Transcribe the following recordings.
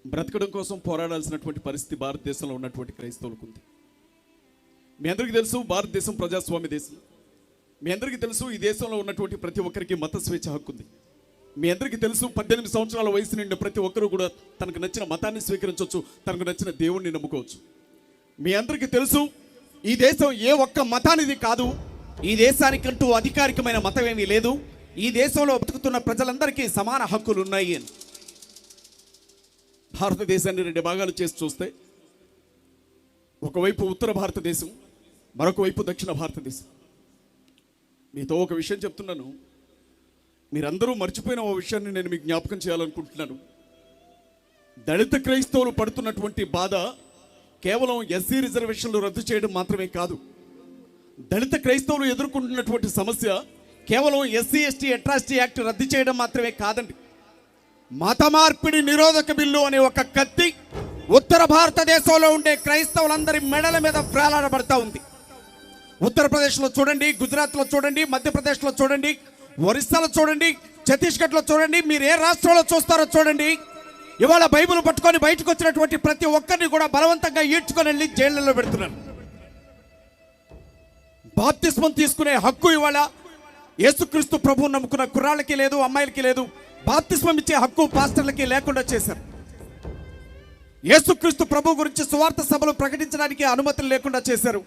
బ్రతకడం కోసం పోరాడాల్సినటువంటి పరిస్థితి భారతదేశంలో ఉన్నటువంటి క్రైస్తవులకు ఉంది. మీ అందరికీ తెలుసు, భారతదేశం ప్రజాస్వామ్య దేశం. మీ అందరికీ తెలుసు, ఈ దేశంలో ఉన్నటువంటి ప్రతి ఒక్కరికి మత స్వేచ్ఛ హక్కు ఉంది. మీ అందరికీ తెలుసు, 18 సంవత్సరాల వయసు నిండిన ప్రతి ఒక్కరూ కూడా తనకు నచ్చిన మతాన్ని స్వీకరించవచ్చు, తనకు నచ్చిన దేవుణ్ణి నమ్ముకోవచ్చు. మీ అందరికీ తెలుసు, ఈ దేశం ఏ ఒక్క మతానిది కాదు. ఈ దేశానికంటూ అధికారికమైన మతం ఏమీ లేదు. ఈ దేశంలో బతుకుతున్న ప్రజలందరికీ సమాన హక్కులు ఉన్నాయి అని. భారతదేశాన్ని 2 భాగాలు చేసి చూస్తే, ఒకవైపు ఉత్తర భారతదేశం, మరొక వైపు దక్షిణ భారతదేశం. మీతో ఒక విషయం చెప్తున్నాను, మీరందరూ మర్చిపోయిన ఓ విషయాన్ని నేను మీకు జ్ఞాపకం చేయాలనుకుంటున్నాను. దళిత క్రైస్తవులు పడుతున్నటువంటి బాధ కేవలం ఎస్సీ రిజర్వేషన్లు రద్దు చేయడం మాత్రమే కాదు. దళిత క్రైస్తవులు ఎదుర్కొంటున్నటువంటి సమస్య కేవలం ఎస్సీ ఎస్టీ అట్రాసిటీ యాక్ట్ రద్దు చేయడం మాత్రమే కాదండి. మత మార్పిడి నిరోధక బిల్లు అనే ఒక కత్తి ఉత్తర భారతదేశంలో ఉండే క్రైస్తవులందరి మెడల మీద వేలాడబడతా ఉంది. ఉత్తరప్రదేశ్లో చూడండి, గుజరాత్లో చూడండి, మధ్యప్రదేశ్లో చూడండి, ఒరిస్సాలో చూడండి, ఛత్తీస్గఢ్లో చూడండి, మీరు ఏ రాష్ట్రంలో చూస్తారో చూడండి. ఇవాళ బైబిల్ పట్టుకొని బయటకు వచ్చినటువంటి ప్రతి ఒక్కరిని కూడా బలవంతంగా ఈడ్చుకొని వెళ్ళి జైళ్లలో పెడుతున్నారు. బాప్తిస్మం తీసుకునే హక్కు ఇవాళ యేసుక్రీస్తు ప్రభువుని నమ్ముకున్న కుర్రాళ్ళకి లేదు, అమ్మాయిలకి లేదు. బాప్తిస్మం ఇచ్చే హక్కు పాస్టర్లకి లేకుండా చేశారు. యేసుక్రీస్తు ప్రభు గురించి సువార్త సభలు ప్రకటించడానికి అనుమతులు లేకుండా చేశారు.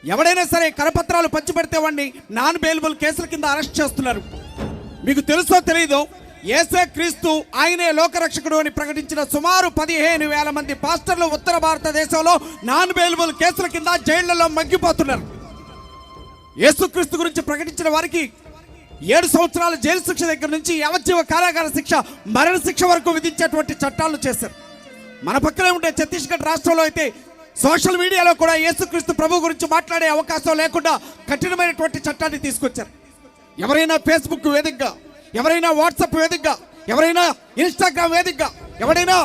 ఎవడైనా సరే కరపత్రాలు పంచిపెడితే వాడిని నాన్ బెయిలబుల్ కేసుల కింద అరెస్ట్ చేస్తున్నారు. మీకు తెలుసో తెలీదో, యేసే క్రీస్తు ఆయనే లోకరక్షకుడు అని ప్రకటించిన సుమారు 15,000 మంది పాస్టర్లు ఉత్తర భారతదేశంలో నాన్ బెయిలబుల్ కేసుల కింద జైళ్లలో మగ్గిపోతున్నారు. యేసుక్రీస్తు గురించి ప్రకటించిన వారికి 7 సంవత్సరాల జైలు శిక్ష దగ్గర నుంచి యావజ్జీవ కారాగార శిక్ష, మరణ శిక్ష వరకు విధించేటువంటి చట్టాలు చేశారు. మన పక్కనే ఉండే ఛత్తీస్గఢ్ రాష్ట్రంలో అయితే సోషల్ మీడియాలో కూడా యేసుక్రీస్తు ప్రభు గురించి మాట్లాడే అవకాశం లేకుండా కఠినమైనటువంటి చట్టాన్ని తీసుకొచ్చారు. ఎవరైనా ఫేస్బుక్ వేదికగా, ఎవరైనా వాట్సాప్ వేదికగా, ఎవరైనా ఇన్స్టాగ్రామ్ వేదికగా, ఎవరైనా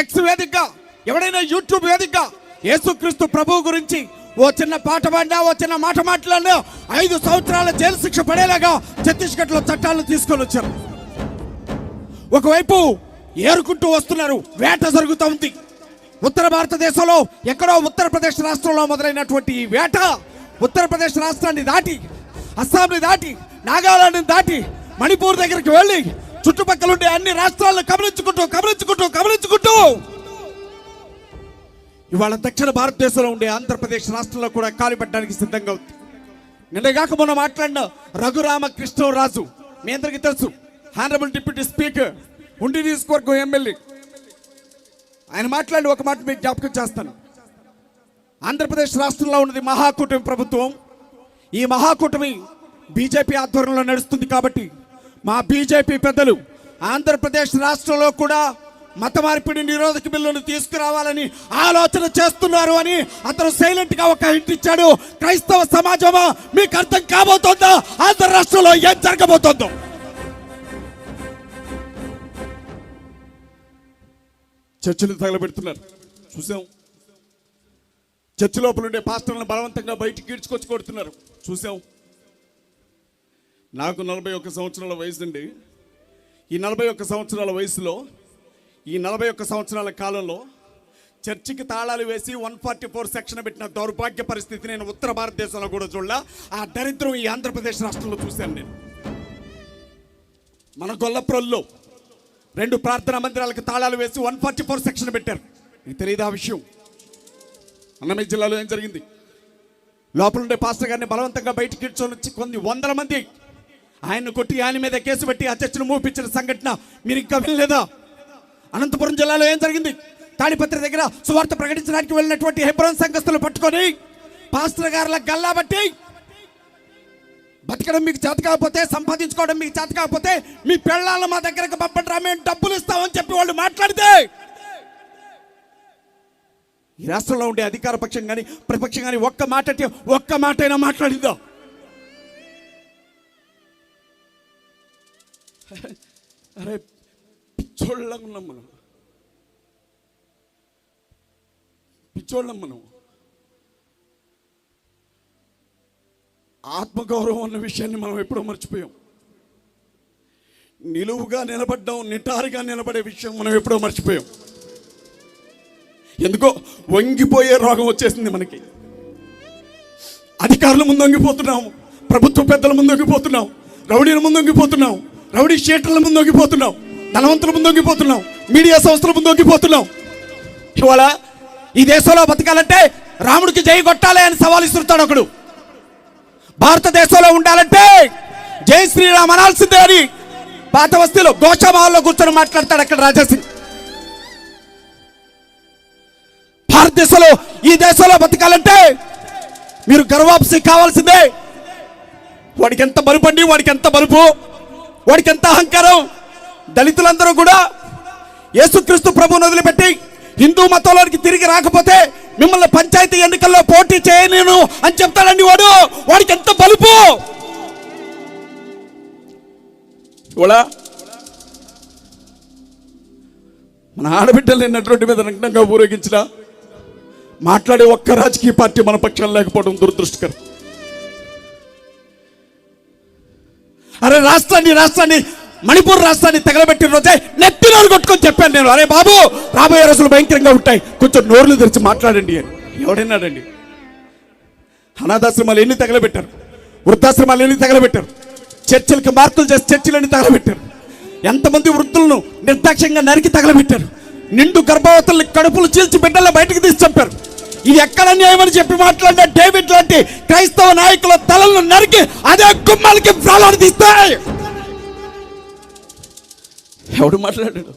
ఎక్స్ వేదికగా, ఎవరైనా యూట్యూబ్ వేదికగా యేసుక్రీస్తు ప్రభు గురించి ఓ చిన్న పాట పాడినా, ఓ చిన్న మాట మాట్లాడినా 5 సంవత్సరాల జైలు శిక్ష పడేలాగా ఛత్తీస్గఢ్లో చట్టాలను తీసుకొని వచ్చారు. ఒకవైపు ఏరుకుంటూ వస్తున్నారు, వేట జరుగుతూ ఉంది. ఉత్తర భారతదేశంలో ఎక్కడో ఉత్తరప్రదేశ్ రాష్ట్రంలో మొదలైనటువంటి ఈ వేట ఉత్తరప్రదేశ్ రాష్ట్రాన్ని దాటి, అస్సాంని దాటి, నాగాలాండ్ని దాటి మణిపూర్ దగ్గరికి వెళ్ళి చుట్టుపక్కల ఉండే అన్ని రాష్ట్రాలను కబలించుకుంటూ ఇవాళ దక్షిణ భారతదేశంలో ఉండే ఆంధ్రప్రదేశ్ రాష్ట్రంలో కూడా కాలిపెట్టడానికి సిద్ధంగా ఉంది. నిన్నగాక మొన్న మాట్లాడిన రఘురామకృష్ణరాజు, మీ అందరికీ తెలుసు, హానరబుల్ డిప్యూటీ స్పీకర్, ఉండి నియోజకవర్గం ఎమ్మెల్యే. ఆయన మాట్లాడి ఒక మాట మీకు జ్ఞాపకం చేస్తాను. ఆంధ్రప్రదేశ్ రాష్ట్రంలో ఉన్నది మహాకూటమి ప్రభుత్వం. ఈ మహాకూటమి బీజేపీ ఆధ్వర్యంలో నడుస్తుంది కాబట్టి మా బీజేపీ పెద్దలు ఆంధ్రప్రదేశ్ రాష్ట్రంలో కూడా మత మార్పిడి నిరోధక బిల్లును తీసుకురావాలని ఆలోచన చేస్తున్నారు అని అతను సైలెంట్ గా ఒక హింట్ ఇచ్చాడు. క్రైస్తవ సమాజమా, మీకు అర్థం కాబోతోందా ఆంధ్ర రాష్ట్రంలో ఏం జరగబోతోందో? చర్చిలు తగలబెడుతున్నారు, చూసాం. చర్చి లోపల ఉండే పాస్టర్లను బలవంతంగా బయటికి ఈడ్చుకొచ్చి కొడుతున్నారు, చూసాం. నాకు 41 సంవత్సరాల వయసు అండి. ఈ 41 సంవత్సరాల వయసులో, ఈ 41 సంవత్సరాల కాలంలో చర్చికి తాళాలు వేసి 144 సెక్షన్ పెట్టిన దౌర్భాగ్య పరిస్థితి నేను ఉత్తర భారతదేశంలో కూడా చూడలే. ఆ దరిద్రం ఈ ఆంధ్రప్రదేశ్ రాష్ట్రంలో చూశాను నేను. మన గొల్లప్రోల్లో 2 ప్రార్థనా మందిరాలకు తాళాలు వేసి 144 సెక్షన్ పెట్టారు. మీకు తెలియదు ఆ విషయం? అన్నమయ్య జిల్లాలో ఏం జరిగింది? లోపల ఉండే పాస్టర్ గారిని బలవంతంగా బయటికి ఇడ్చుకొని కొన్ని 100 మంది ఆయన్ను కొట్టి ఆయన మీద కేసు పెట్టి ఆ చర్చను మూపించిన సంఘటన మీరు ఇంకా వినలేదా? అనంతపురం జిల్లాలో ఏం జరిగింది? తాడిపత్రి దగ్గర సువార్త ప్రకటించడానికి వెళ్ళినటువంటి హెబ్రోన్ సంఘస్థులు పట్టుకొని పాస్టర్ గారుల గల్లా బట్టి, బతకడం మీకు చేత కాకపోతే, సంపాదించుకోవడం మీకు చేత కాకపోతే మీ పెళ్ళాలను మా దగ్గరకు పంపండి, మేము డబ్బులు ఇస్తామని చెప్పి వాళ్ళు మాట్లాడితే ఈ రాష్ట్రంలో ఉండే అధికార పక్షం కానీ ప్రతిపక్షం కానీ ఒక్క మాటైనా మాట్లాడిందా? అరే పిచ్చోళ్ళం ఉన్నాం మనం, పిచ్చోళ్ళం మనం. ఆత్మగౌరవం అన్న విషయాన్ని మనం ఎప్పుడో మర్చిపోయాం. నిలువుగా నిలబడ్డాం, నిటారుగా నిలబడే విషయం మనం ఎప్పుడో మర్చిపోయాం. ఎందుకో వంగిపోయే రోగం వచ్చేసింది మనకి. అధికారుల ముందు వంగిపోతున్నాం, ప్రభుత్వ పెద్దల ముందు వంగిపోతున్నాం, రౌడీల ముందు వంగిపోతున్నాం, రౌడీ షీటర్ల ముందు వంగిపోతున్నాం, ధనవంతుల ముందు వంగిపోతున్నాం, మీడియా సంస్థల ముందు వంగిపోతున్నాం. ఇవాళ ఈ దేశంలో బతకాలంటే రాముడికి జై కొట్టాలి అని సవాల్ ఇస్తున్నాడు ఒకడు. భారతదేశంలో ఉండాలంటే జై శ్రీరామ్ అనాల్సిందే అని పాత వస్తీలో గోషామాల్లో కూర్చొని మాట్లాడతాడు అక్కడ రాజాసింగ్. భారతదేశంలో ఈ దేశంలో బతకాలంటే మీరు గర్వాప్సి కావాల్సిందే. వాడికి ఎంత బరుపండి, వాడికి ఎంత బరుపు, వాడికి ఎంత అహంకారం. దళితులందరూ కూడా యేసుక్రీస్తు ప్రభువును వదిలిపెట్టి హిందూ మతంలోనికి తిరిగి రాకపోతే మిమ్మల్ని పంచాయతీ ఎన్నికల్లో పోటీ చేయలేను అని చెప్తాడండి వాడు. వాడికి ఎంత బలుపు. మన ఆడబిడ్డలు రోడ్డు మీద నగ్నంగా ఊరేగించిన మాట్లాడే ఒక్క రాజకీయ పార్టీ మన పక్షాలు లేకపోవడం దురదృష్టకరం. అరే రాష్ట్రాన్ని మణిపూర్ రాష్ట్రాన్ని తగలబెట్టిన రోజే నెత్తి నోరు కొట్టుకొని చెప్పాను నేను, అరే బాబు రాబోయే రోజులు భయంకరంగా ఉంటాయి, కొంచెం నోర్లు తెరిచి మాట్లాడండి అని. ఎవడన్నాడండి? అనాథాశ్రమాలు ఎన్ని తగలబెట్టారు, వృద్ధాశ్రమాలు ఎన్ని తగలబెట్టారు, చర్చిలకి మార్కులు చేసి చర్చిలన్నీ తగలబెట్టారు, ఎంతమంది వృద్ధులను నిర్దాక్ష్యంగా నరికి తగలబెట్టారు, నిండు గర్భవతుల్ని కడుపులు చీల్చి బిడ్డల్లో బయటకు తీసి చంపారు. ఇది ఎక్కడ న్యాయమని చెప్పి మాట్లాడిన డేవిడ్ లాంటి క్రైస్తవ నాయకుల తలలను నరికి అదే గుమ్మాలకి ప్రాణాలు తీస్తాయి. ఎవడు మాట్లాడాడు?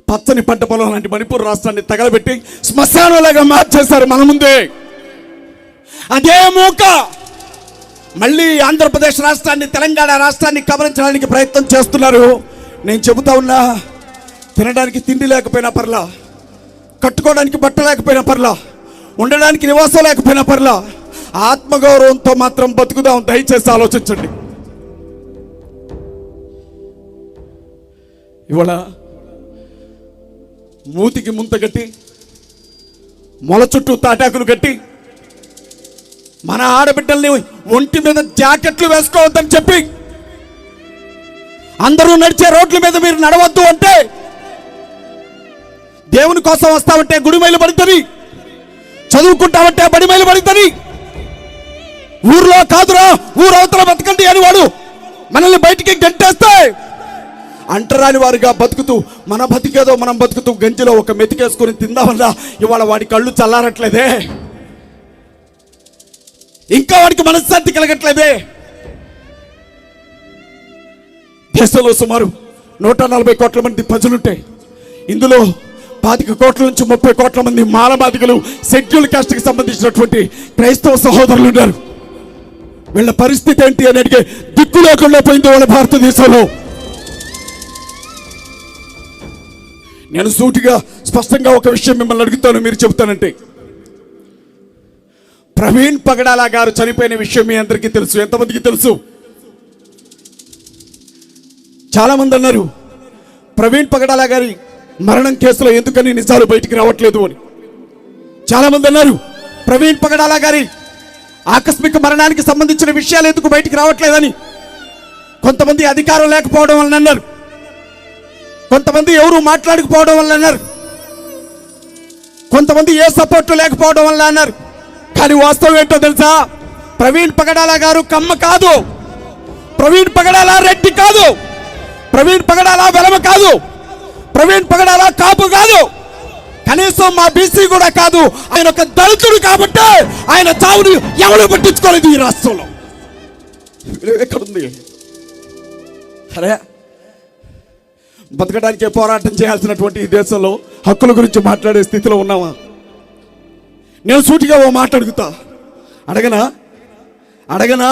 పచ్చని పంట పొలం లాంటి మణిపూర్ రాష్ట్రాన్ని తగలబెట్టి శ్మశానంలాగా మార్చేశారు మన ముందే. అదే మూక మళ్ళీ ఆంధ్రప్రదేశ్ రాష్ట్రాన్ని, తెలంగాణ రాష్ట్రాన్ని కబలించడానికి ప్రయత్నం చేస్తున్నారు. నేను చెబుతా ఉన్నా, తినడానికి తిండి లేకపోయినా పర్లా, కట్టుకోవడానికి బట్ట లేకపోయినా పర్లా, ఉండడానికి నివాసం లేకపోయినా పర్లా, ఆత్మగౌరవంతో మాత్రం బతుకుదాం. దయచేసి ఆలోచించండి. ఇవాళ మూతికి ముంత కట్టి, మొల చుట్టూ తాటాకులు కట్టి, మన ఆడబిడ్డల్ని ఒంటి మీద జాకెట్లు వేసుకోవద్దని చెప్పి అందరూ నడిచే రోడ్ల మీద మీరు నడవద్దు అంటే, దేవుని కోసం వస్తామంటే గుడిమైలు పడుతుంది, చదువుకుంటామంటే బడిమైలు పడుతుంది, ఊర్లో కాదురా ఊరవతల బతకండి అని వాడు మనల్ని బయటికి గంటేస్తే అంటరాని వారిగా బతుకుతూ మన బతికేదో మనం బతుకుతూ గంజిలో ఒక మెతికేసుకొని తిందామన్నా ఇవాళ వాడి కళ్ళు చల్లారట్లేదే, ఇంకా వాడికి మనశ్శాంతి కలగట్లేదే. దేశంలో సుమారు 140 కోట్ల మంది ప్రజలుంటే ఇందులో 25 కోట్ల నుంచి 30 కోట్ల మంది మాలమాదిగలు, షెడ్యూల్ కాస్ట్కి సంబంధించినటువంటి క్రైస్తవ సహోదరులు ఉన్నారు. వీళ్ళ పరిస్థితి ఏంటి అని అడిగే దిక్కు లేకుండా పోయింది వాళ్ళ భారతదేశంలో. నేను సూటిగా స్పష్టంగా ఒక విషయం మిమ్మల్ని అడుగుతాను, మీరు చెబుతానంటే, ప్రవీణ్ పగడాల గారు చనిపోయిన విషయం మీ అందరికీ తెలుసు. ఎంతమందికి తెలుసు? చాలా మంది అన్నారు ప్రవీణ్ పగడాల గారి మరణం కేసులో ఎందుకని నిజాలు బయటికి రావట్లేదు అని. చాలా మంది అన్నారు ప్రవీణ్ పగడాల గారి ఆకస్మిక మరణానికి సంబంధించిన విషయాలు ఎందుకు బయటికి రావట్లేదని. కొంతమంది అధికారం లేకపోవడం వల్ల అన్నారు, కొంతమంది ఎవరు మాట్లాడకపోవడం వల్ల అన్నారు, కొంతమంది ఏ సపోర్టు లేకపోవడం వల్ల అన్నారు. కానీ వాస్తవం ఏంటో తెలుసా? ప్రవీణ్ పగడాల గారు కమ్మ కాదు, ప్రవీణ్ పగడాల రెడ్డి కాదు, ప్రవీణ్ పగడాల వెలమ కాదు, ప్రవీణ్ పగడాల కాపు కాదు, కనీసం మా బీసీ కూడా కాదు. ఆయన ఒక దళితుడు కాబట్టి ఆయన చావుని ఎవరు పట్టించుకోలేదు ఈ రాష్ట్రంలో. ఎక్కడుంది? సరే, బతకడానికే పోరాటం చేయాల్సినటువంటి ఈ దేశంలో హక్కుల గురించి మాట్లాడే స్థితిలో ఉన్నావా? నేను సూటిగా ఓ మాట అడుగుతా, అడగనా?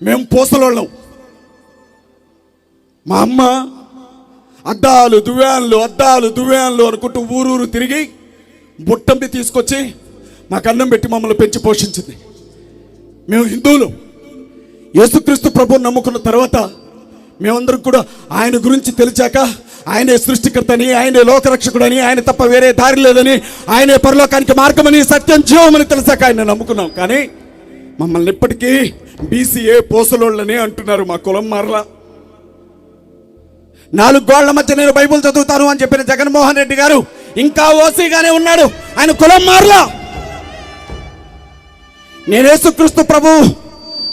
మేము పూసలోళ్ళం. మా అమ్మ అద్దాలు దువ్యాన్లు అనుకుంటూ ఊరూరు తిరిగి బుట్టంపి తీసుకొచ్చి మాకు అన్నం పెట్టి మమ్మల్ని పెంచి పోషించింది. మేము హిందువులు. యేసుక్రీస్తు ప్రభువుని నమ్ముకున్న తర్వాత మేమందరం కూడా ఆయన గురించి తెలిసాక ఆయనే సృష్టికర్తని, ఆయనే లోకరక్షకుడని, ఆయన తప్ప వేరే దారి లేదని, ఆయనే పరలోకానికి మార్గమని, సత్యం జీవమని తెలిసాక ఆయన నమ్ముకున్నాం. కానీ మమ్మల్ని ఇప్పటికీ బీసీఏ పోసలోళ్ళని అంటున్నారు. మా కులం మారలా. 4 గోళ్ల మధ్య నేను బైబుల్ చదువుతాను అని చెప్పిన జగన్మోహన్ రెడ్డి గారు ఇంకా ఓసీగానే ఉన్నాడు. ఆయన కులం మారలా. నేను యేసుక్రీస్తు ప్రభు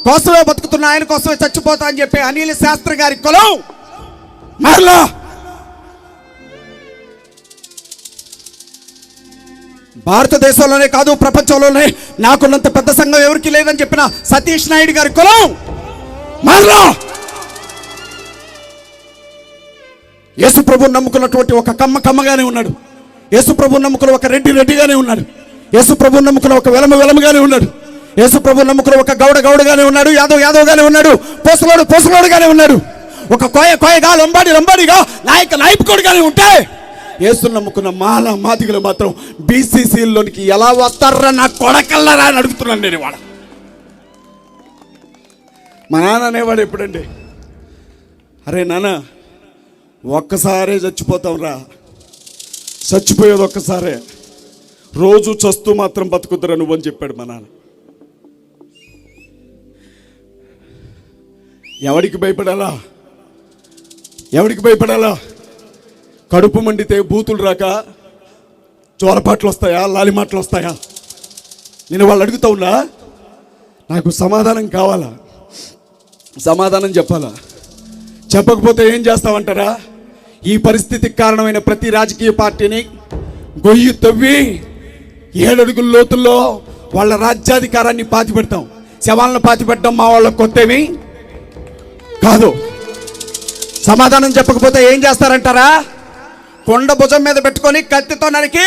కోసమే బతుకుతున్నా, ఆయన కోసమే చచ్చిపోతా అని చెప్పి అనిల్ శాస్త్రి గారి కులం మారలా. భారతదేశంలోనే కాదు ప్రపంచంలోనే నాకున్నంత పెద్ద సంఘం ఎవరికి లేదని చెప్పిన సతీష్ నాయుడు గారి కులం మారలా. యేసు ప్రభువుని నమ్ముకున్నటువంటి ఒక కమ్మగానే ఉన్నాడు. యేసు ప్రభువుని నమ్ముకున్న ఒక రెడ్డిగానే ఉన్నాడు. యేసు ప్రభువుని నమ్ముకున్న ఒక వెలమగానే ఉన్నాడు. యేసు ప్రభువుని నమ్ముకున్న ఒక గౌడగానే ఉన్నాడు. యాదవ్గానే ఉన్నాడు. పోసలోడుగానే ఉన్నాడు. ఒక కోయగా లంబాడిగా నాయకుడుగానే ఉంటే యేసుని నమ్ముకున్న మాదిగలు మాత్రం బీసీసీలోనికి ఎలా వస్తారా నా కొడకల్లరా అని అడుగుతున్నాను నేను. ఇవాళ మా నాన్న అనేవాడు ఎప్పుడండి, అరే నాన్న ఒక్కసారే చచ్చిపోతాం రా, చచ్చిపోయేది ఒక్కసారే, రోజు చస్తూ మాత్రం బతుకుతురా నువ్వు అని చెప్పాడు మా నాన్న. ఎవడికి భయపడాలా? కడుపు మండితే బూతులు రాక చోరపాట్లు వస్తాయా, లాలిమాటలు వస్తాయా? నేను వాళ్ళు అడుగుతా ఉన్నా, నాకు సమాధానం కావాలా, సమాధానం చెప్పాలా? చెప్పకపోతే ఏం చేస్తామంటారా? ఈ పరిస్థితికి కారణమైన ప్రతి రాజకీయ పార్టీని గొయ్యి తవ్వి 7 అడుగుల లోతుల్లో వాళ్ళ రాజ్యాధికారాన్ని పాతి పెడతాం. శవాలను పాతి పెట్టడం మా వాళ్ళ కొత్తేమి కాదు. సమాధానం చెప్పకపోతే ఏం చేస్తారంటారా? కొండ భుజం మీద పెట్టుకొని కత్తితో నరికి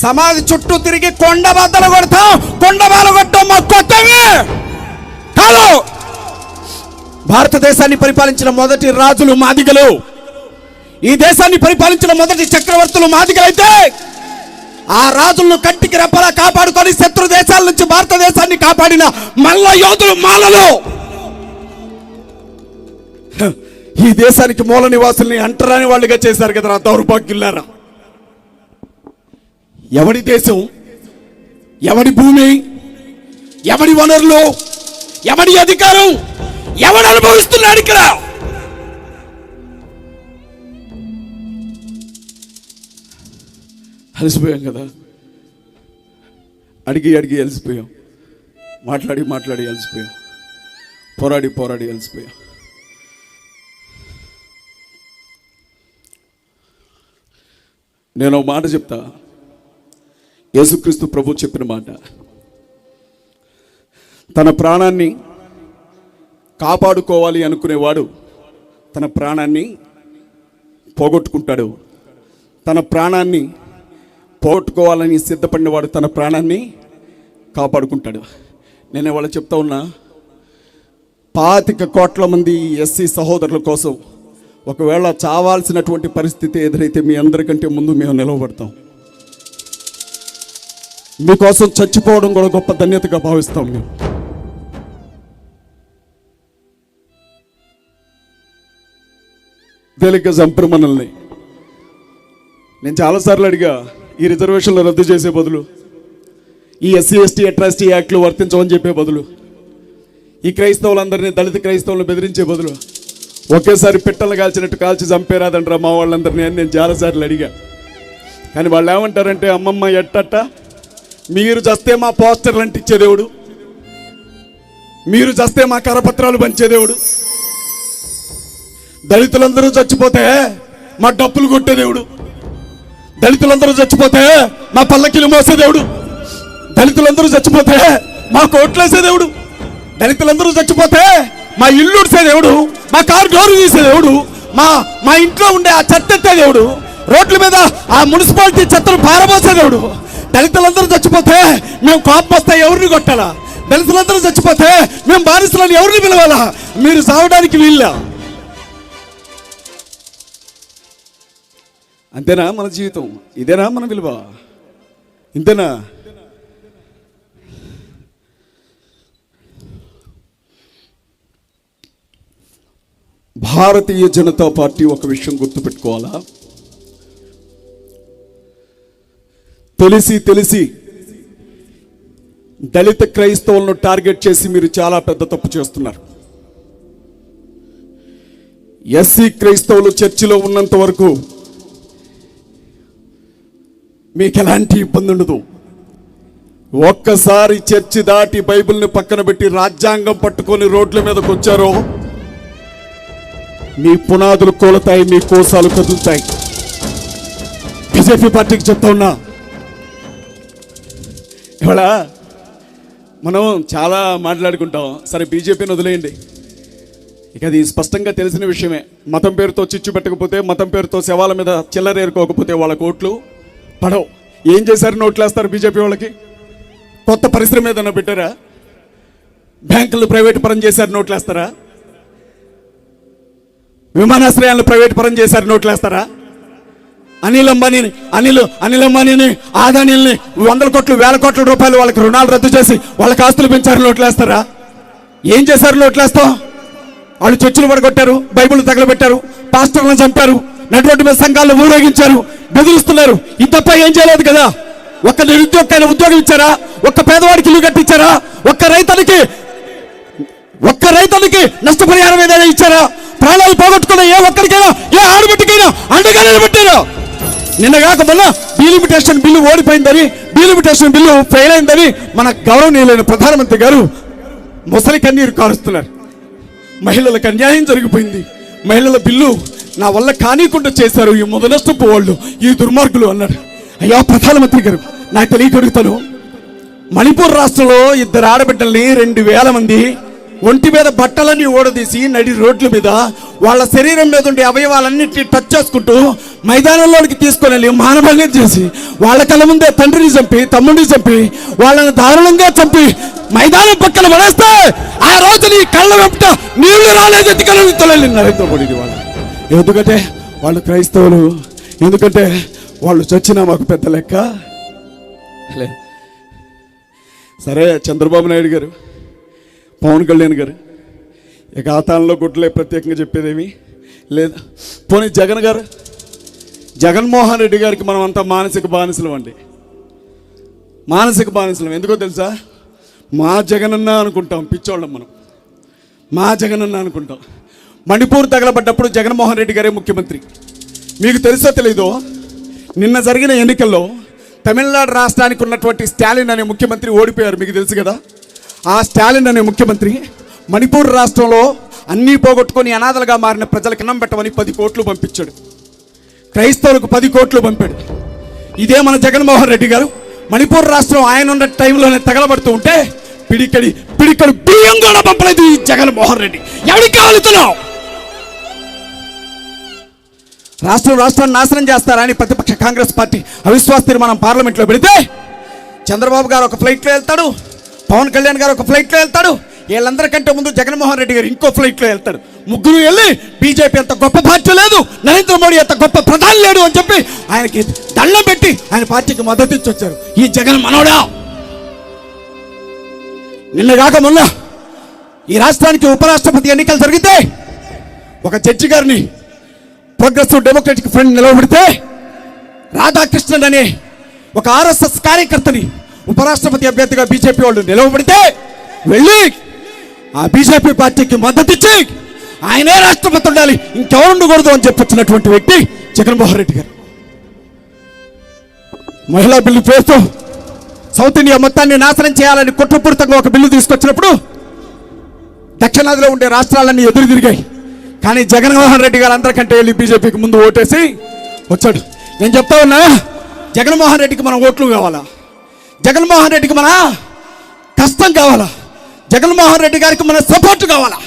సమాధి చుట్టూ తిరిగి కొండ బద్దలు కొడతాం. కొండ బాలు కొట్టడం మా కొత్తవి కాదు. భారతదేశాన్ని పరిపాలించిన మొదటి రాజులు మాదిగలు. ఈ దేశాన్ని పరిపాలించిన మొదటి చక్రవర్తులు మాదిగలైతే ఆ రాజులను కంటికి రెప్పలా కాపాడుకొని శత్రు దేశాల నుంచి భారతదేశాన్ని కాపాడిన మల్ల యోధులు మాలలు. ఈ దేశానికి మూల నివాసుల్ని అంటరాని వాళ్ళుగా చేశారు కదా దౌర్భాగ్యులారా. ఎవడి దేశం, ఎవడి భూమి, ఎవడి వనరులు, ఎవడి అధికారం, ఎవడు అనుభవిస్తున్నాడు ఇక్కడ? అలసిపోయాం కదా, అడిగి అలసిపోయాం, మాట్లాడి అలసిపోయాం, పోరాడి అలసిపోయాం. నేను ఒక మాట చెప్తా, యేసుక్రీస్తు ప్రభు చెప్పిన మాట. తన ప్రాణాన్ని కాపాడుకోవాలి అనుకునేవాడు తన ప్రాణాన్ని పోగొట్టుకుంటాడు. తన ప్రాణాన్ని పోగొట్టుకోవాలని సిద్ధపడినవాడు తన ప్రాణాన్ని కాపాడుకుంటాడు. నేను ఇవాళ చెప్తా ఉన్నా, 25 కోట్ల మంది ఎస్సీ సహోదరుల కోసం ఒకవేళ చావాల్సినటువంటి పరిస్థితి ఎదురైతే మీ అందరికంటే ముందు మేము నిలవబడతాం. మీకోసం చచ్చిపోవడం కూడా గొప్ప ధన్యతగా భావిస్తాం. మేము తేలిగ్గా చంపరు మనల్ని. నేను చాలాసార్లు అడిగా, ఈ రిజర్వేషన్లు రద్దు చేసే బదులు, ఈ ఎస్సీ ఎస్టీ అట్రాసిటీ యాక్ట్లు వర్తించమని చెప్పే బదులు, ఈ క్రైస్తవులందరినీ దళిత క్రైస్తవులను బెదిరించే బదులు ఒకేసారి పిట్టలు కాల్చినట్టు కాల్చి చంపేరాదంటారా మా వాళ్ళందరినీ అని నేను చాలాసార్లు అడిగా. కానీ వాళ్ళు ఏమంటారంటే, అమ్మమ్మ ఎట్టట్ట మీరు చస్తే మా పోస్టర్లు అంటించే దేవుడు, మీరు చస్తే మా కరపత్రాలు పంచే దేవుడు, దళితులందరూ చచ్చిపోతే మా డప్పులు కొట్టే దేవుడు, దళితులందరూ చచ్చిపోతే మా పల్లకిలు మోసే దేవుడు, దళితులందరూ చచ్చిపోతే మా కోట్లేసే దేవుడు, దళితులందరూ చచ్చిపోతే మా ఇల్లు ఉడిసే దేవుడు, మా కారు డోరు తీసే దేవుడు, మా ఇంట్లో ఉండే ఆ చెత్త ఎత్తే దేవుడు, రోడ్ల మీద ఆ మున్సిపాలిటీ చెత్తను పారబోసే దేవుడు. దళితులందరూ చచ్చిపోతే మేము కోపం వస్తే ఎవరిని కొట్టాలా? దళితులందరూ చచ్చిపోతే మేము బానిసలను ఎవరిని పిలవాలా? మీరు సావడానికి వీళ్ళ. అంతేనా మన జీవితం? ఇదేనా మన విలువ? ఇంతేనా? భారతీయ జనతా పార్టీ ఒక విషయం గుర్తుపెట్టుకోవాలా, తెలిసి దళిత క్రైస్తవులను టార్గెట్ చేసి మీరు చాలా పెద్ద తప్పు చేస్తున్నారు. ఎస్సీ క్రైస్తవులు చర్చిలో ఉన్నంత వరకు మీకు ఎలాంటి ఇబ్బంది ఉండదు. ఒక్కసారి చర్చి దాటి బైబిల్ని పక్కన పెట్టి రాజ్యాంగం పట్టుకొని రోడ్ల మీదకి వచ్చారో మీ పునాదులు కూలతాయి, మీ కోసాలు కదులుతాయి. బీజేపీ పార్టీకి చెప్తా ఉన్నా, ఇవాళ మనం చాలా మాట్లాడుకుంటాం. సరే బీజేపీని వదిలేయండి, ఇక అది స్పష్టంగా తెలిసిన విషయమే. మతం పేరుతో చిచ్చు పెట్టకపోతే, మతం పేరుతో శవాల మీద చిల్లరేరుకోకపోతే వాళ్ళ ఓట్లు పడవు. ఏం చేశారు? నోట్లు వేస్తారు బీజేపీ వాళ్ళకి. కొత్త పరిశ్రమ ఏదైనా పెట్టారా? బ్యాంకులు ప్రైవేట్ పరం చేశారు, నోట్లు వేస్తారా? విమానాశ్రయాలను ప్రైవేట్ పరం చేశారు, నోట్లు వేస్తారా? అనిల్ అంబానీని ఆదానీల్ని 100 కోట్లు 1000 కోట్ల రూపాయలు వాళ్ళకి రుణాలు రద్దు చేసి వాళ్ళకి ఆస్తులు పెంచారు, నోట్లు వేస్తారా? ఏం చేశారు? నోట్లు వేస్తాం. వాళ్ళు చర్చిలు పడగొట్టారు, బైబిల్ తగలబెట్టారు, పాస్టర్లను చంపారు, నటువంటి మీద సంఘాలను ఊరేగించారు, బెదిరిస్తున్నారు. ఇది తప్ప ఏం చేయలేదు కదా. ఒక్క నిరుద్యోగైనా ఉద్యోగం ఇచ్చారా? ఒక్క పేదవాడికి ఇల్లు కట్టించారా? ఒక్క రైతులకి నష్టపరిహారం ఏదైనా ఇచ్చారా? ప్రాణాలు పోగొట్టుకున్న ఏ ఒక్కరికైనా, ఏ ఆడబిడ్డకైనా అండగా నిలబెట్టారా? నిన్నగాక మొన్న డీలిమిటేషన్ బిల్లు ఓడిపోయిందని, డీలిమిటేషన్ బిల్లు ఫెయిల్ అయిందని మన గౌరవనీయులైన ప్రధానమంత్రి గారు ముసలి కన్నీరు కారుస్తున్నారు. మహిళలకు అన్యాయం జరిగిపోయింది, మహిళల బిల్లు నా వల్ల కానీకుండా చేశారు ఈ మొదనష్టపు వాళ్ళు, ఈ దుర్మార్గులు అన్నాడు. అయ్యా ప్రధానమంత్రి గారు, నాకు తెలియకడుగుతాను, మణిపూర్ రాష్ట్రంలో 2 ఆడబిడ్డల్ని 2000 మంది ఒంటి మీద బట్టలన్నీ ఓడదీసి నడి రోడ్ల మీద వాళ్ళ శరీరం మీద ఉండే అవయవాలన్నింటినీ టచ్ చేసుకుంటూ మైదానంలోనికి తీసుకొని వెళ్ళి మానభంగం చేసి వాళ్ళ కళ్ళ ముందే తండ్రిని చంపి, తమ్ముడిని చంపి, వాళ్ళని దారుణంగా చంపి మైదానం పక్కన పడేస్తే ఆ రోజు నీ కళ్ళ వెంట నీళ్లు రాలేదు కళ్ళు నరేంద్ర మోడీ వాళ్ళు. ఎందుకంటే వాళ్ళు క్రైస్తవులు, ఎందుకంటే వాళ్ళు చచ్చినా మాకు పెద్ద లెక్క లేదు. సరే చంద్రబాబు నాయుడు గారు, పవన్ కళ్యాణ్ గారు, ఇక ఆతానంలో గుడ్లే ప్రత్యేకంగా చెప్పేదేమి లేదు. పోనీ జగన్ గారు, జగన్మోహన్ రెడ్డి గారికి మనం అంతా మానసిక బానిసలం అండి, మానసిక బానిసలం. ఎందుకో తెలుసా? మా జగనన్న అనుకుంటాం, పిచ్చోళ్ళం మనం, మా జగనన్న అనుకుంటాం. మణిపూర్ తగలబడ్డప్పుడు జగన్మోహన్ రెడ్డి గారే ముఖ్యమంత్రి. మీకు తెలుసో తెలీదో, నిన్న జరిగిన ఎన్నికల్లో తమిళనాడు రాష్ట్రానికి ఉన్నటువంటి స్టాలిన్ అనే ముఖ్యమంత్రి ఓడిపోయారు, మీకు తెలుసు కదా. ఆ స్టాలిన్ అనే ముఖ్యమంత్రి మణిపూర్ రాష్ట్రంలో అన్నీ పోగొట్టుకొని అనాథలుగా మారిన ప్రజలకు అన్నం పెట్టమని 10 కోట్లు పంపించాడు. క్రైస్తవులకు 10 కోట్లు పంపాడు. ఇదే మన జగన్మోహన్ రెడ్డి గారు మణిపూర్ రాష్ట్రం ఆయన ఉన్న టైంలోనే తగలబడుతూ ఉంటే పిడికడు బియ్యం కూడా పంపలేదు ఈ జగన్మోహన్ రెడ్డి. ఎవరికి కావాలుతున్నావు? రాష్ట్రాన్ని నాశనం చేస్తారా అని ప్రతిపక్ష కాంగ్రెస్ పార్టీ అవిశ్వాస తీర్మానం పార్లమెంట్లో పెడితే చంద్రబాబు గారు ఒక ఫ్లైట్లో వెళ్తాడు, పవన్ కళ్యాణ్ గారు ఒక ఫ్లైట్లో వెళ్తాడు, వీళ్ళందరికంటే ముందు జగన్మోహన్ రెడ్డి గారు ఇంకో ఫ్లైట్లో వెళ్తాడు. ముగ్గురు వెళ్ళి బీజేపీ అంత గొప్ప పార్టీ లేదు, నరేంద్ర మోడీ అంత గొప్ప ప్రధాని లేడు అని చెప్పి ఆయనకి దండం పెట్టి ఆయన పార్టీకి మద్దతు ఇచ్చి వచ్చారు. ఈ జగన్ మనోడా. నిన్నగాక మొన్న ఈ రాష్ట్రానికి ఉపరాష్ట్రపతి ఎన్నికలు జరిగితే ఒక జడ్జి గారిని ప్రోగ్రెసివ్ డెమోక్రటిక్ ఫ్రంట్ నిలవబడితే రాధాకృష్ణన్ అనే ఒక ఆర్ఎస్ఎస్ కార్యకర్తని ఉపరాష్ట్రపతి అభ్యర్థిగా బీజేపీ వాళ్ళు నిలవబడితే వెళ్ళి ఆ బీజేపీ పార్టీకి మద్దతు ఇచ్చి ఆయనే రాష్ట్రపతి ఉండాలి, ఇంకెవరు ఉండకూడదు అని చెప్పొచ్చినటువంటి వ్యక్తి జగన్మోహన్ రెడ్డి గారు. మహిళా బిల్లు పేరుతో సౌత్ ఇండియా మొత్తాన్ని నాశనం చేయాలని కుట్రపూరితంగా ఒక బిల్లు తీసుకొచ్చినప్పుడు దక్షిణాదిలో ఉండే రాష్ట్రాలన్నీ ఎదురు తిరిగాయి. కానీ జగన్మోహన్ రెడ్డి గారు అందరికంటే వెళ్ళి బీజేపీకి ముందు ఓటేసి వచ్చాడు. నేను చెప్తా ఉన్నా, జగన్మోహన్ రెడ్డికి మన ఓట్లు కావాలా? జగన్మోహన్ రెడ్డికి మన కష్టం కావాలా? జగన్మోహన్ రెడ్డి గారికి మన సపోర్ట్ కావాలా?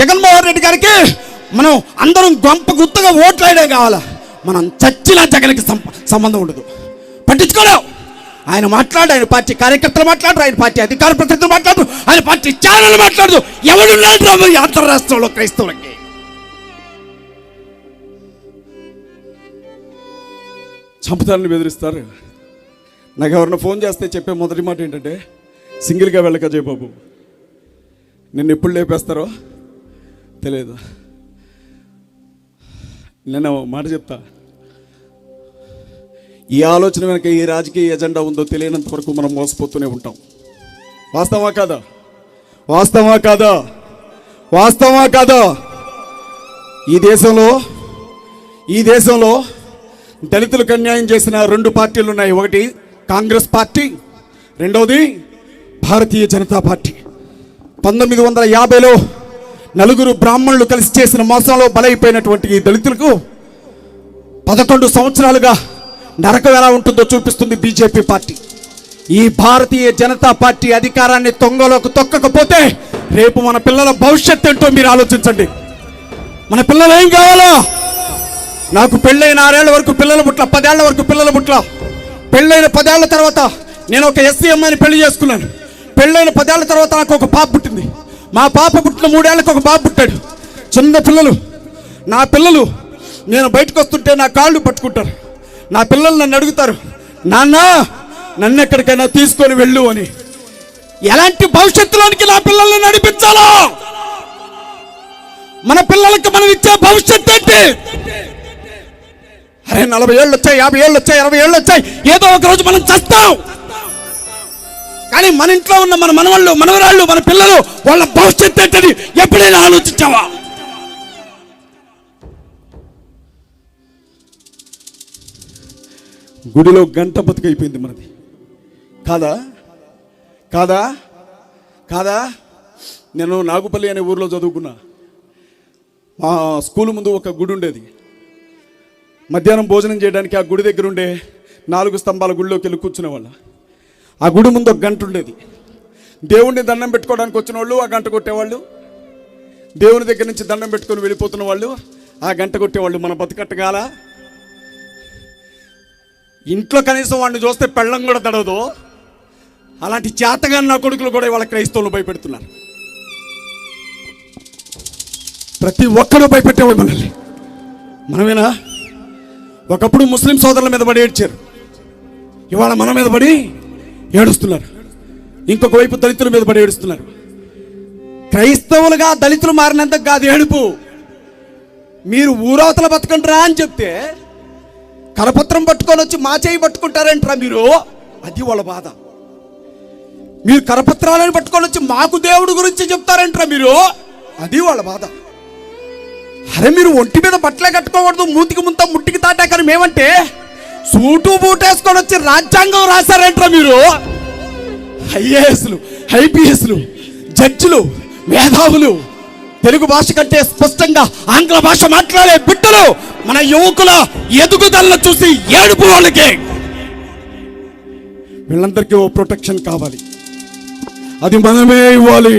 జగన్మోహన్ రెడ్డి గారికి మనం అందరం గొంప గుర్తుగా ఓట్లేయడం కావాలా? మనం చచ్చినా జగన్కి సంబంధం ఉండదు, పట్టించుకోలేవు. ఆయన మాట్లాడు, ఆయన పార్టీ కార్యకర్తలు మాట్లాడరు, ఆయన పార్టీ అధికార ప్రతినిధులు మాట్లాడరు, ఆయన పార్టీ ఛానల్ మాట్లాడదు. ఎవరున్నారు మరి అంతర్రాష్ట్రంలో క్రైస్తవులకి? చంపుతారని బెదిరిస్తారు. నాకు ఎవరైనా ఫోన్ చేస్తే చెప్పే మొదటి మాట ఏంటంటే, సింగిల్గా వెళ్ళక జయబాబు, నిన్ను ఎప్పుడు లేపేస్తారో తెలియదు. నేను మాట చెప్తా, ఈ ఆలోచన వెనక ఏ రాజకీయ ఎజెండా ఉందో తెలియనంత వరకు మనం మోసపోతూనే ఉంటాం. వాస్తవా కాదా? వాస్తవా కాదా? వాస్తవా కాదా? ఈ దేశంలో దళితులకు అన్యాయం చేసిన 2 పార్టీలు ఉన్నాయి. ఒకటి కాంగ్రెస్ పార్టీ, రెండవది భారతీయ జనతా పార్టీ. 1950లో 4 బ్రాహ్మణులు కలిసి చేసిన మోసంలో బలైపోయినటువంటి ఈ దళితులకు 11 సంవత్సరాలుగా నరకం ఎలా ఉంటుందో చూపిస్తుంది బీజేపీ పార్టీ. ఈ భారతీయ జనతా పార్టీ అధికారాన్ని తొంగలోకి తొక్కకపోతే రేపు మన పిల్లల భవిష్యత్తు ఏంటో మీరు ఆలోచించండి. మన పిల్లలు ఏం కావాలో? నాకు పెళ్ళైన 6 ఏళ్ల వరకు పిల్లల పుట్ల, 10 ఏళ్ల వరకు పిల్లల పుట్ల. పెళ్ళైన 10 ఏళ్ల తర్వాత నేను ఒక ఎస్సీ అమ్మాయిని పెళ్లి చేసుకున్నాను. పెళ్ళైన 10 ఏళ్ల తర్వాత నాకు ఒక పాప పుట్టింది. మా పాప పుట్టిన 3 ఏళ్లకు ఒక బాబు పుట్టాడు. చిన్న పిల్లలు. నా పిల్లలు నేను బయటకు వస్తుంటే నా కాళ్ళు పట్టుకుంటారు. నా పిల్లలు నన్ను అడుగుతారు, నాన్న నన్ను ఎక్కడికైనా తీసుకొని వెళ్ళు అని. ఎలాంటి భవిష్యత్తులోనికి నా పిల్లల్ని నడిపించాలో? మన పిల్లలకి మనం ఇచ్చే భవిష్యత్తు ఏంటి? అరే 40 ఏళ్ళు వచ్చాయి, 50 ఏళ్ళు వచ్చాయి, 60 ఏళ్ళు వచ్చాయి, ఏదో ఒక రోజు మనం చస్తాం. కానీ మన ఇంట్లో ఉన్న మన మనవాళ్ళు, మనవరాళ్ళు, మన పిల్లలు, వాళ్ళ భవిష్యత్తు ఏంటని ఎప్పుడైనా ఆలోచించావా? గుడిలో గంట బతుకైపోయింది మనది. కాదా? కాదా? కాదా? నేను నాగుపల్లి అనే ఊర్లో చదువుకున్నా. మా స్కూల్ ముందు ఒక గుడి ఉండేది. మధ్యాహ్నం భోజనం చేయడానికి ఆ గుడి దగ్గర ఉండే 4 స్తంభాల గుడిలోకి వెళ్ళి కూర్చునేవాళ్ళ. ఆ గుడి ముందు ఒక గంట ఉండేది. దేవుణ్ణి దండం పెట్టుకోవడానికి వచ్చిన వాళ్ళు ఆ గంట కొట్టేవాళ్ళు. దేవుని దగ్గర నుంచి దండం పెట్టుకొని వెళ్ళిపోతున్న వాళ్ళు ఆ గంట కొట్టేవాళ్ళు. మన బతుకట్టగాల ఇంట్లో కనీసం వాడిని చూస్తే పెళ్ళం కూడా తడవదు. అలాంటి చేతగా నా కొడుకులు కూడా వాళ్ళ క్రైస్తవులు భయపెడుతున్నారు. ప్రతి ఒక్కరూ భయపెట్టేవాళ్ళు మనల్ని. మనమేనా? ఒకప్పుడు ముస్లిం సోదరుల మీద పడి ఏడ్చారు, ఇవాళ మన మీద పడి ఏడుస్తున్నారు. ఇంకొక వైపు దళితుల మీద పడి ఏడుస్తున్నారు. క్రైస్తవులుగా దళితులు మారినందుకు కాదు ఏడుపు. మీరు ఊరవతల బతకండిరా అని చెప్తే కరపత్రం పట్టుకొని వచ్చి మా చేయి పట్టుకుంటారంటారా మీరు? అది వాళ్ళ బాధ. మీరు కరపత్రాలను పట్టుకొని వచ్చి మాకు దేవుడు గురించి చెప్తారంటారా మీరు? అది వాళ్ళ బాధ. అరే మీరు ఒంటి మీద బట్టలే కట్టుకోకూడదు, మూతికి ముంత ముట్టికి తాటాకని మేమంటే సూటు బూటేసుకొని వచ్చి రాజ్యాంగం రాశారంటారా మీరు? ఐఏఎస్లు, ఐపీఎస్లు, జడ్జిలు, మేధావులు, తెలుగు భాష కంటే స్పష్టంగా ఆంగ్ల భాష మాట్లాడే బిడ్డలు మన యువకుల ఎదుగుదలను చూసి ఏడుపు వాళ్ళకి. వీళ్ళందరికీ ఓ ప్రొటెక్షన్ కావాలి. అది మనమే ఇవ్వాలి.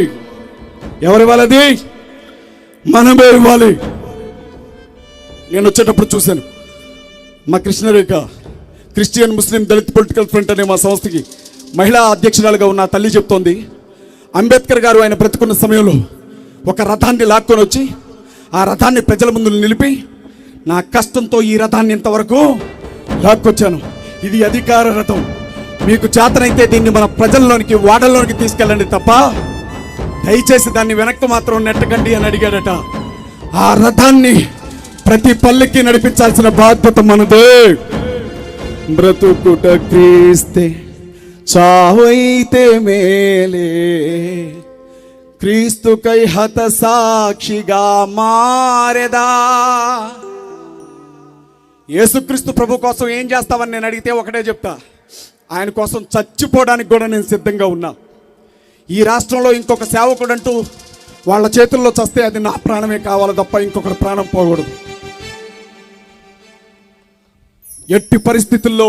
ఎవరు ఇవ్వాలి? అది మనమే ఇవ్వాలి. నేను వచ్చేటప్పుడు చూశాను, మా కృష్ణరేఖ క్రిస్టియన్ ముస్లిం దళిత్ పొలిటికల్ ఫ్రంట్ అనే మా సంస్థకి మహిళా అధ్యక్షురాలుగా ఉన్న తల్లి చెప్తోంది, అంబేద్కర్ గారు ఆయన బ్రతుకున్న సమయంలో ఒక రథాన్ని లాక్కొని వచ్చి ఆ రథాన్ని ప్రజల ముందు నిలిపి, నా కష్టంతో ఈ రథాన్ని ఇంతవరకు లాక్కొచ్చాను, ఇది అధికార రథం, మీకు చేతనైతే దీన్ని మన ప్రజల్లోనికి, వాడల్లోనికి తీసుకెళ్ళండి తప్ప దయచేసి దాన్ని వెనక్కి మాత్రం నెట్టకండి అని అడిగాడట. ఆ రథాన్ని ప్రతి పల్లెకి నడిపించాల్సిన బాధ్యత మనదే. బ్రతుకుట క్రీస్తే చావైతే మేలే, క్రీస్తుకై హత సాక్షిగా మారెదా. యేసుక్రీస్తు ప్రభు కోసం ఏం చేస్తావని నేను అడిగితే ఒకటే చెప్తా, ఆయన కోసం చచ్చిపోవడానికి కూడా నేను సిద్ధంగా ఉన్నా. ఈ రాష్ట్రంలో ఇంకొక సేవకుడు అంటూ వాళ్ళ చేతుల్లో చస్తే అది నా ప్రాణమే కావాలి తప్ప ఇంకొకరి ప్రాణం పోకూడదు. ఎట్టి పరిస్థితుల్లో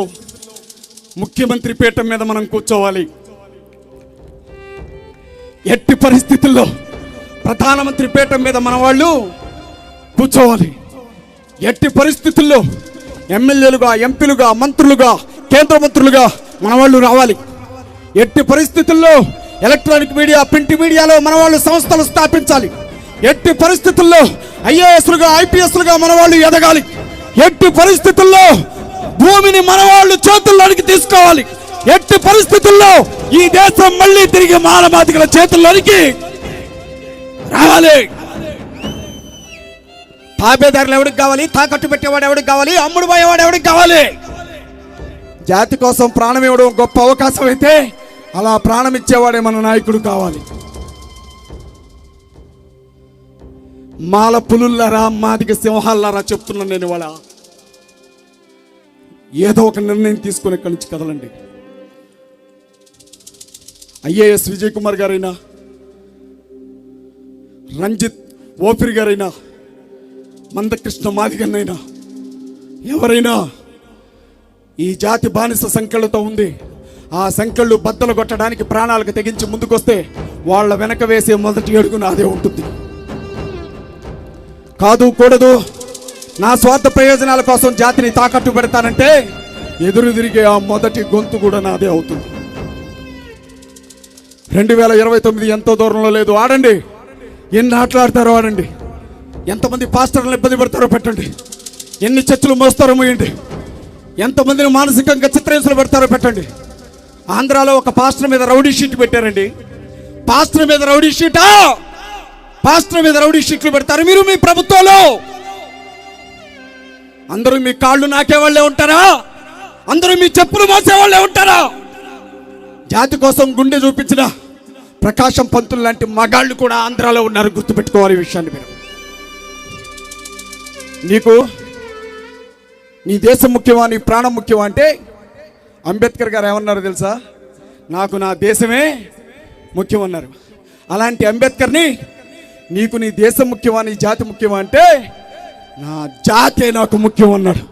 ముఖ్యమంత్రి పీఠం మీద మనం కూర్చోవాలి. ఎట్టి పరిస్థితుల్లో ప్రధానమంత్రి పీఠం మీద మన వాళ్ళు కూర్చోవాలి. ఎట్టి పరిస్థితుల్లో ఎమ్మెల్యేలుగా, ఎంపీలుగా, మంత్రులుగా, కేంద్ర మంత్రులుగా మన వాళ్ళు రావాలి. ఎట్టి పరిస్థితుల్లో ఎలక్ట్రానిక్ మీడియా, ప్రింట్ మీడియాలో మన వాళ్ళు సంస్థలు స్థాపించాలి. ఎట్టి పరిస్థితుల్లో ఐఏఎస్లుగా, ఐపీఎస్లుగా మన వాళ్ళు ఎదగాలి. ఎట్టి పరిస్థితుల్లో భూమిని మన వాళ్ళు చేతుల్లోనికి తీసుకోవాలి. ఎట్టి పరిస్థితుల్లో ఈ దేశం మళ్ళీ తిరిగి మానవాధికుల చేతుల్లోనికి రావాలి. తాబేదారులు ఎవరికి కావాలి? తాకట్టు పెట్టేవాడు ఎవరికి కావాలి? అమ్ముడు పోయేవాడు ఎవరికి కావాలి? జాతి కోసం ప్రాణం ఇవ్వడం గొప్ప అవకాశం అయితే అలా ప్రాణం ఇచ్చేవాడే మన నాయకుడు కావాలి. మాల పులుల్లారా, మాదిగ సింహాలారా చెప్తున్నాను నేను. ఇవాళ ఏదో ఒక నిర్ణయం తీసుకొని ఇక్కడి నుంచి కదలండి. ఐఏఎస్ విజయ్ కుమార్ గారైనా, రంజిత్ ఓపిరి గారైనా, మందకృష్ణ మాదిగన్నైనా, ఎవరైనా ఈ జాతి బానిస సంఖ్యలతో ఉంది. ఆ సంఖ్యలు బద్దలు కొట్టడానికి ప్రాణాలకు తెగించి ముందుకొస్తే వాళ్ళ వెనక వేసే మొదటి అడుగు నాదే ఉంటుంది. కాదు కూడదు, నా స్వార్థ ప్రయోజనాల కోసం జాతిని తాకట్టు పెడతానంటే ఎదురు తిరిగే ఆ మొదటి గొంతు కూడా నాదే అవుతుంది. 2029 ఎంతో దూరంలో లేదు. ఆడండి, ఎన్ని ఆటలాడతారో ఆడండి. ఎంతమంది పాస్టర్లు ఇబ్బంది పడతారో పెట్టండి. ఎన్ని చర్చలు మోస్తారో మోయండి. ఎంతమందిని మానసికంగా చిత్రహింసలు పెడతారో పెట్టండి. ఆంధ్రాలో ఒక పాస్టర్ మీద రౌడీ షీట్ పెట్టారండి. పాస్టర్ మీద రౌడీ షీటా? పాస్టర్ మీద రౌడీ షీట్లు పెడతారు మీరు మీ ప్రభుత్వంలో? అందరూ మీ కాళ్ళు నాకేవాళ్లే ఉంటారా? అందరూ మీ చెప్పులు మోసేవాళ్లే ఉంటారా? జాతి కోసం గుండె చూపించిన ప్రకాశం పంతులు లాంటి మగాళ్ళు కూడా ఆంధ్రాలో ఉన్నారు. గుర్తుపెట్టుకోవాలి ఈ విషయాన్ని మీరు. నీకు నీ దేశం ముఖ్యమా, నీ ప్రాణం ముఖ్యమా అంటే అంబేద్కర్ గారు ఏమన్నారో తెలుసా? నాకు నా దేశమే ముఖ్యమన్నారు. అలాంటి అంబేద్కర్ని నీకు నీ దేశం ముఖ్యమా, నీ జాతి ముఖ్యమా అంటే నా జాతే నాకు ముఖ్యం అన్నాడు.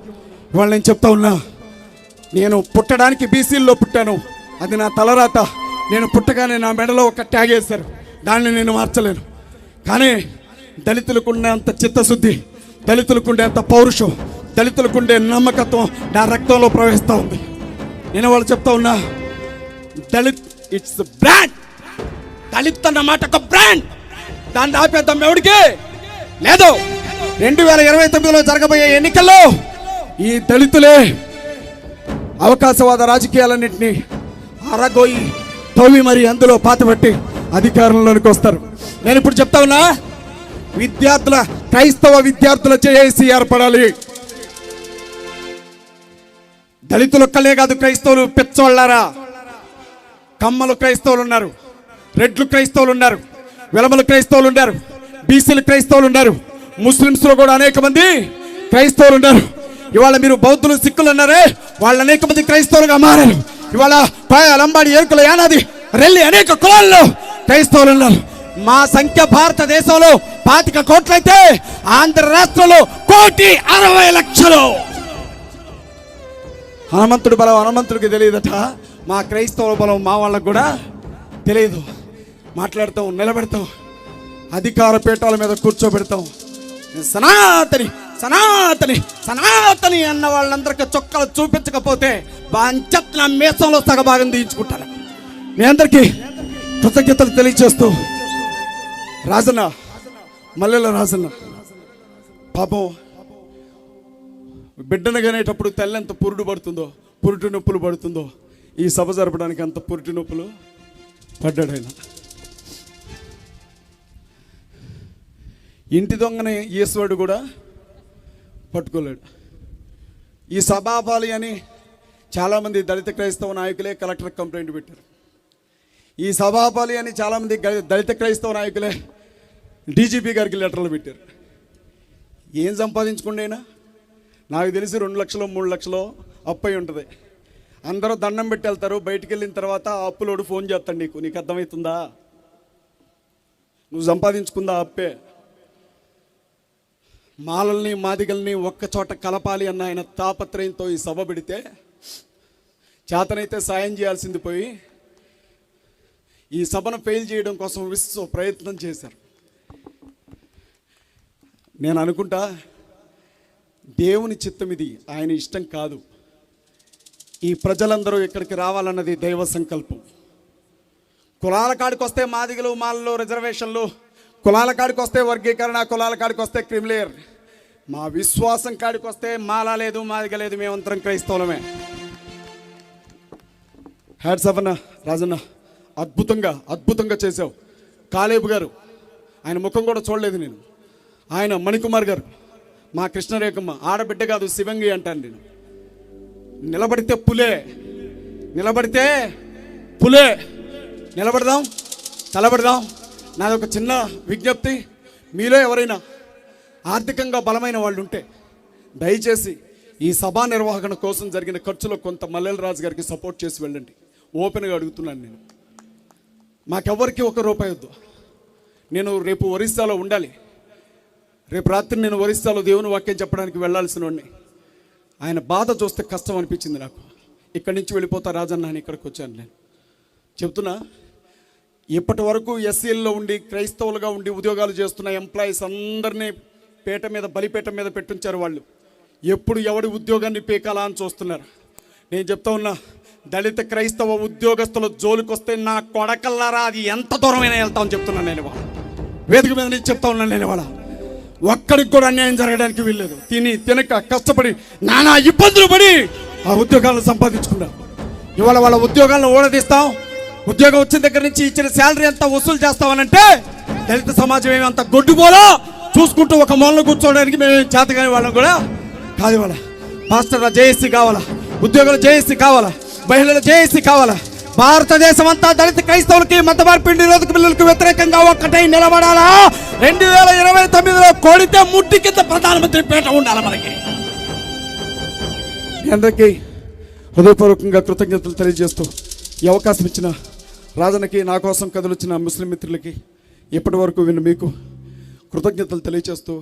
ఇవాళ నేను చెప్తా ఉన్నా, నేను పుట్టడానికి బీసీల్లో పుట్టాను, అది నా తలరాత. నేను పుట్టగానే నా మెడలో ఒక ట్యాగ్ వేశారు, దాన్ని నేను మార్చలేను. కానీ దళితులకు ఉండేంత చిత్తశుద్ధి, దళితులకు ఉండేంత పౌరుషం, దళితులకు ఉండే నమ్మకత్వం నా రక్తంలో ప్రవహిస్తూ ఉంది. నేను వాళ్ళు చెప్తా ఉన్నా, దళిత్ ఇట్స్ బ్రాండ్. దళిత్ అన్న మాట ఒక బ్రాండ్. దాన్ని ఆపేద్దాం ఎవడికి లేదు. 2029లో జరగబోయే ఎన్నికల్లో ఈ దళితులే అవకాశవాద రాజకీయాలన్నింటినీ అరగోయి తవ్వి మరి అందులో పాతబట్టి అధికారంలోనికి వస్తారు. నేను ఇప్పుడు చెప్తా ఉన్నా, విద్యార్థుల, క్రైస్తవ విద్యార్థుల చేసి ఏర్పడాలి. దళితులు ఒక్కలే కాదు, క్రైస్తవులు పెచ్చోళ్ళారా. కమ్మలు క్రైస్తవులు ఉన్నారు, రెడ్లు క్రైస్తవులు ఉన్నారు, వెలమలు క్రైస్తవులు ఉన్నారు, బీసీలు క్రైస్తవులు ఉన్నారు, ముస్లింస్లో కూడా అనేక మంది క్రైస్తవులు ఉన్నారు. ఇవాళ మీరు బౌద్ధులు, సిక్కులు ఉన్నారే, వాళ్ళు అనేక మంది క్రైస్తవులుగా మారారు. ఇవాళ లంబాడి, ఏరుకుల, యానాది, రెల్లి అనేక కులాల్లో క్రైస్తవులు ఉన్నారు. మా సంఖ్య భారతదేశంలో 25 కోట్లయితే ఆంధ్ర రాష్ట్రంలో 1,60,00,000. హనుమంతుడి బలం హనుమంతుడికి తెలియదట, మా క్రైస్తవ బలం మా వాళ్ళకు కూడా తెలియదు. మాట్లాడతాం, నిలబెడతాం, అధికార పీఠాల మీద కూర్చోబెడతాం. సనాతని సనాతని సనాతని అన్న వాళ్ళందరికీ చొక్కలు చూపించకపోతే బాంచత్న మేసంలో సగభాగం తీయించుకుంటాను. మీ అందరికీ కృతజ్ఞతలు తెలియచేస్తూ, రాజన్న, మల్లెల రాజన్న పాపం బిడ్డను కనేటప్పుడు తెల్ల ఎంత పురుడు పడుతుందో, పురుటి నొప్పులు పడుతుందో, ఈ సభ జరపడానికి అంత పురుటి నొప్పులు పడ్డాడు ఆయన. ఇంటి దొంగని యేసువాడు కూడా పట్టుకోలేడు. ఈ సభాపాలి అని చాలామంది దళిత క్రైస్తవ నాయకులే కలెక్టర్ కంప్లైంట్ పెట్టారు. ఈ సభాపాలి అని చాలామంది దళిత క్రైస్తవ నాయకులే డీజీపీ గారికి లెటర్లు పెట్టారు. ఏం సంపాదించుకుండేనా? నాకు తెలిసి 2 లక్షలు 3 లక్షలు అప్పు అయి ఉంటుంది. అందరూ దండం పెట్టి వెళ్తారు. బయటికి వెళ్ళిన తర్వాత ఆ అప్పులోడు ఫోన్ చేస్తాడు, నీకు అర్థమవుతుందా? నువ్వు సంపాదించుకుందా అప్పే. మాలల్ని, మాదిగల్ని ఒక్క చోట కలపాలి అన్న ఆయన తాపత్రయంతో ఈ సభ పెడితే, చేతనైతే సాయం చేయాల్సింది పోయి ఈ సభను ఫెయిల్ చేయడం కోసం విశ్వ ప్రయత్నం చేశారు. నేను అనుకుంటా, దేవుని చిత్తం ఇది, ఆయన ఇష్టం కాదు. ఈ ప్రజలందరూ ఇక్కడికి రావాలన్నది దైవ సంకల్పం. కులాల కాడికి వస్తే మాదిగలు, మాలలో రిజర్వేషన్లు, కులాల కాడికి వస్తే వర్గీకరణ, కులాల కాడికి వస్తే క్రిమిలేయర్. మా విశ్వాసం కాడికి వస్తే మాల లేదు, మాదిగ లేదు, మేమంతరం క్రైస్తవులమే. హ్యాట్స్ ఆఫ్ అన్న రాజన్న, అద్భుతంగా చేసావు. కాలేబు గారు, ఆయన ముఖం కూడా చూడలేదు నేను. ఆయన మణికుమార్ గారు, మా కృష్ణరేఖమ్మ, ఆడబిడ్డ కాదు శివంగి అంటాను నేను. నిలబడితే పులే, నిలబడితే పులే. నిలబడదాం, తలబడదాం. నాది ఒక చిన్న విజ్ఞప్తి, మీలో ఎవరైనా ఆర్థికంగా బలమైన వాళ్ళు ఉంటే దయచేసి ఈ సభా నిర్వహణ కోసం జరిగిన ఖర్చులో కొంత మల్లెల రాజు గారికి సపోర్ట్ చేసి వెళ్ళండి. ఓపెన్గా అడుగుతున్నాను నేను. మాకెవ్వరికి ₹1 వద్దు. నేను రేపు ఒరిస్సాలో ఉండాలి. రేపు రాత్రి నేను ఒరిస్సాలో దేవుని వాక్యం చెప్పడానికి వెళ్ళాల్సిన వాడిని. ఆయన బాధ చూస్తే కష్టం అనిపించింది నాకు. ఇక్కడి నుంచి వెళ్ళిపోతా రాజన్న అని ఇక్కడికి వచ్చాను. నేను చెప్తున్నా, ఇప్పటి వరకు ఎస్సీల్లో ఉండి క్రైస్తవులుగా ఉండి ఉద్యోగాలు చేస్తున్న ఎంప్లాయీస్ అందరినీ పీట మీద, బలిపీట మీద పెట్టుంచారు. వాళ్ళు ఎప్పుడు ఎవడి ఉద్యోగాన్ని పీకాలా అని చూస్తున్నారు. నేను చెప్తా ఉన్నా, దళిత క్రైస్తవ ఉద్యోగస్తుల జోలికొస్తే నా కొడకల్లారా అది ఎంత దూరమైనా వెళ్తామని చెప్తున్నాను నేను. ఇవాళ వేదిక మీద నుంచి చెప్తా ఉన్నాను నేను. ఇవాళ ఒక్కడికి కూడా అన్యాయం జరగడానికి వీల్లేదు. తినక కష్టపడి నానా ఇబ్బందులు పడి ఆ ఉద్యోగాలను సంపాదించుకున్నారు. ఇవాళ వాళ్ళ ఉద్యోగాలను ఓడదీస్తాం. ఉద్యోగం వచ్చిన దగ్గర నుంచి ఇచ్చిన శాలరీ అంతా వసూలు చేస్తామనంటే దళిత సమాజం ఏమి అంత గొడ్డుపోలో చూసుకుంటూ ఒక మూలను కూర్చోవడానికి మేము చేతగాని వాళ్ళం కూడా కాదు. ఇవాళ పాస్టర్ల జేఏసీ కావాలా, ఉద్యోగుల జేఏసీ కావాలా, మహిళల జేఏసీ కావాలా. భారతదేశం అంతా దళిత క్రైస్తవులకి, మత మార్పిడి నిరోధక బిల్లులకు వ్యతిరేకంగా ఒక్కటై నిలబడాలా. 2029లో కోడితే ముట్టి కింద ప్రధానమంత్రి పీట ఉండాలి మనకి. మీ అందరికీ హృదయపూర్వకంగా కృతజ్ఞతలు తెలియజేస్తూ ఈ అవకాశం ఇచ్చిన రాజన్నకి, నా కోసం కథలు వచ్చిన ముస్లిం మిత్రులకి, ఇప్పటి వరకు విన్న మీకు కృతజ్ఞతలు తెలియజేస్తూ